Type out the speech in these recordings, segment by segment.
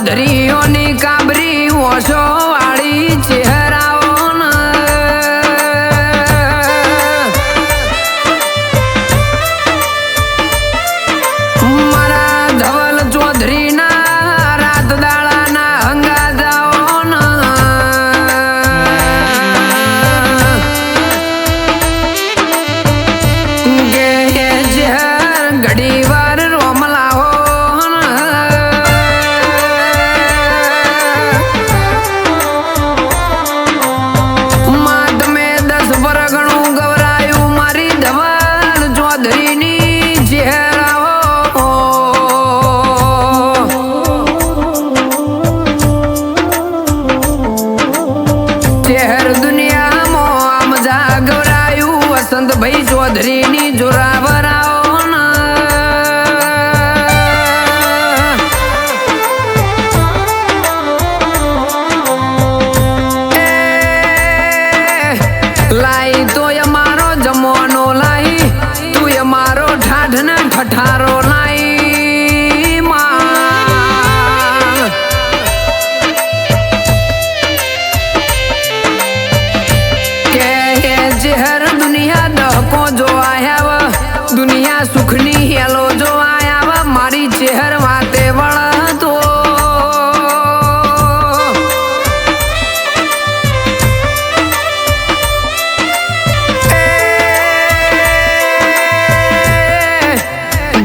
ચૌધરીઓની કાબરી ઓશો વાળી ચહેરાઓ મારા ધવલ ચૌધરી ના રાત દાડા ના હંગા જાઓ કે ચહેર ઘડી વાર રોમલાઓ ભાઈ ચૌધરી ની જોરાવરાઓ લાઈ તો અમારો જમવાનો લાઈ તું અમારો ઠાઠ ને ઠઠારો લાઈ दुनिया सुखनी हेलो जो आया मारी चेहर वाते वड़ा तो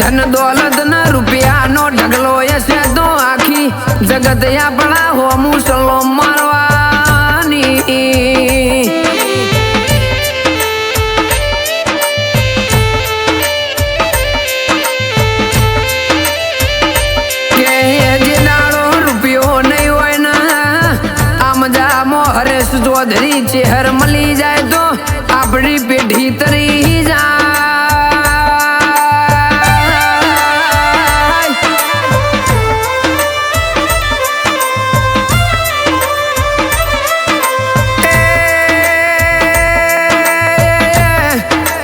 धन दौलत न रुपया नो ढगलो ऐसे तो आखी जगत या बड़ा हो मुसलो मारवानी चौधरी चेहर मली जाए तो अपनी पेढ़ी तरी जाए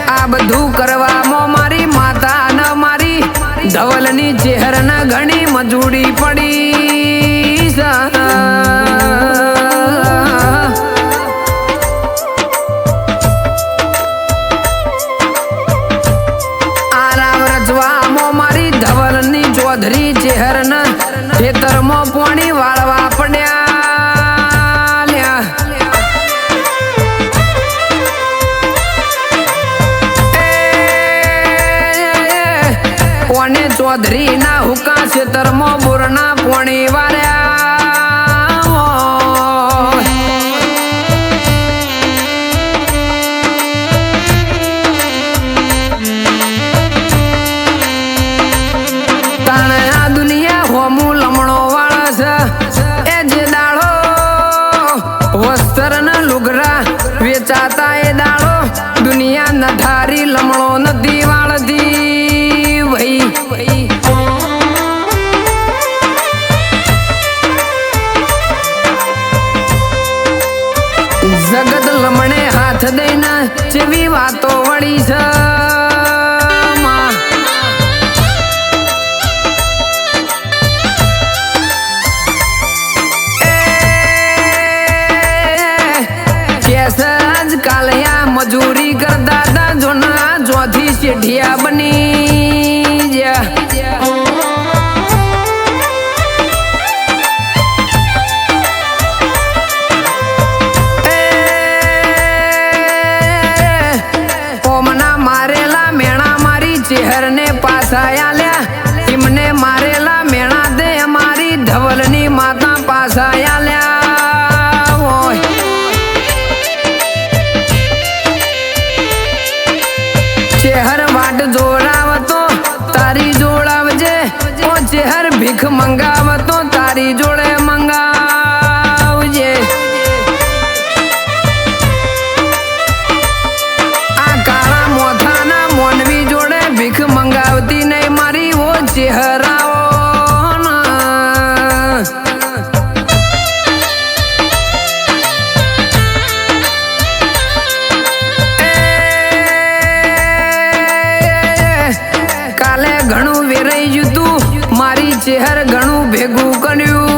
आ बधु करवा मो मारी माता न मारी धवलनी चेहर न घणी मजूरी पड़ी चौधरी चेहर न खेतर मो पानी वाळवा पड्या ओने चौधरी ना हुका खेतर मो बुरना पानी वार्या वेचाता ए दाड़ो दुनिया न धारी लमणो नदी वाळदी वही जगत लमणे हाथ देना चेवी वातो वड़ी छ कालिया मजूरी कर दादा जोना जोधी सेठिया बनी जा ओमना मारेला मेणा मारी चेहर ने पासा आल्या इमने मारेला मेणा दे हमारी धवलनी माता पासा आल्या ભીખ મંગાવ તો તારી જોડે મંગાવજે. આ કાળા મોથાના મોનવી જોડે ભીખ મંગાવતી નહીં મારી ઓ ચહેરાઓ. ઘણું વેરાઈ ગયું તું મારી ચહેર ઘણું ભેગું કર્યું.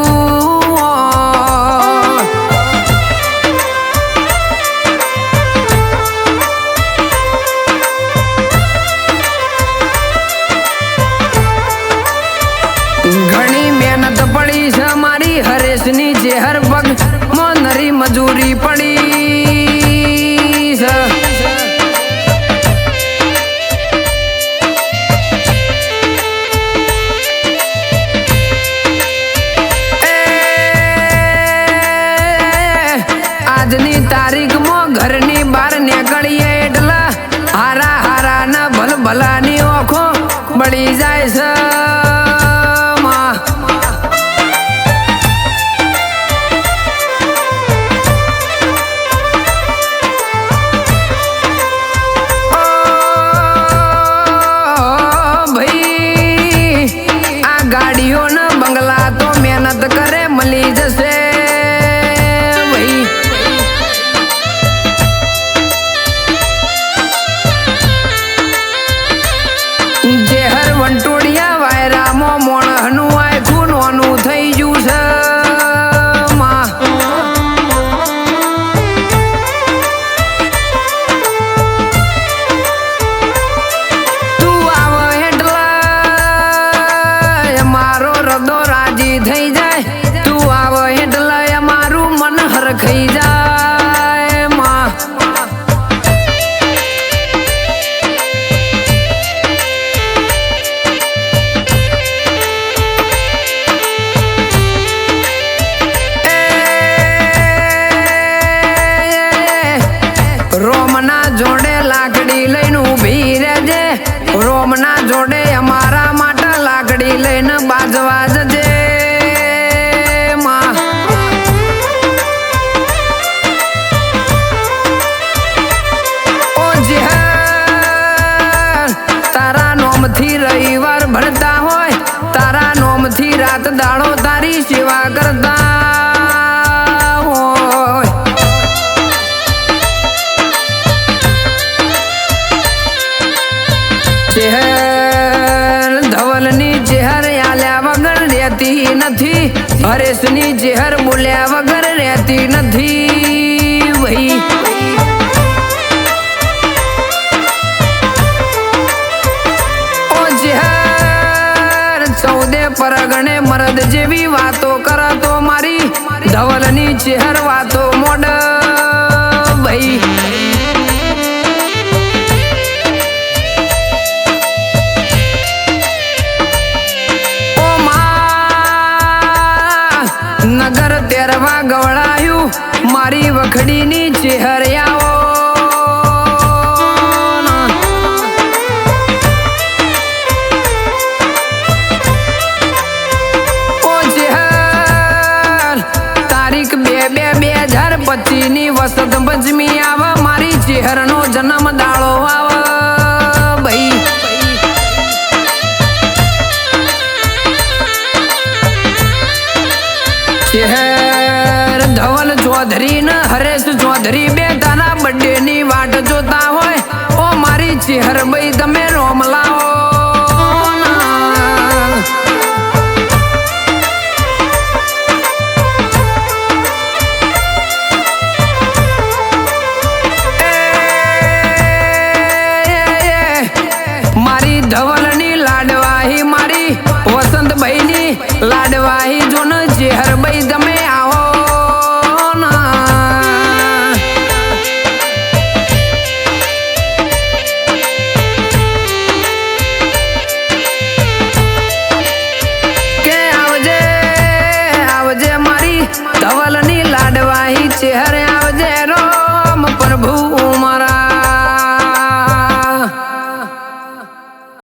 ઘણી મહેનત પડી છે મારી હરેશની ચહેર પગ નરી મજૂરી પડી છે. આજની તારીખમાં ઘરની બહાર નીકળીએ એટલે હારા હારા ના ભલ ભલાની ઓખો બળી જાય છે. ભાઈ આ ગાડીઓ ને બંગલા તો મહેનત કરે મળી જશે. જેહર વંટોડિયા વાયરામાં મોણહનું આખું નોનું થઈ ગયું છે. તું આવ એટલે મારો હૃદય રાજી થઈ જાય. તું આવ એટલે મારું મન હરખાઈ જાય. રોમના જોડે લાકડી લઈને ઊભી રહેજે. રોમના જોડે અમારા માટે લાકડી લઈને બાજવા જજે. ઓ જેહર તારા નોમથી રવિવાર ભરતા હોય તારા નોમથી રાત દાડો તારી સેવા કરતા ચહેર ધવલની ચહેર આલ્યા વગર રહેતી નથી. હરેશની ચહેર બોલ્યા વગર રહેતી નથી. ભાઈ ઓ ચહેર 14 પરગણે મરદ જેવી વાતો કરતો મારી ધવલની ચહેર વાતો મોડ. ભાઈ નગર તેરવા ગવડાયું મારી વખડીની ચહેરિયાઓ. ઓ ચહેર તારીખ 2/2/2025 ની વસંત પંચમી આવે મારી ચહેરનો જન્મ દાડો આવે. ભાઈ ચહેર ધવલ ચૌધરી ને હરેશ ચૌધરી બે તારા બર્થડે ની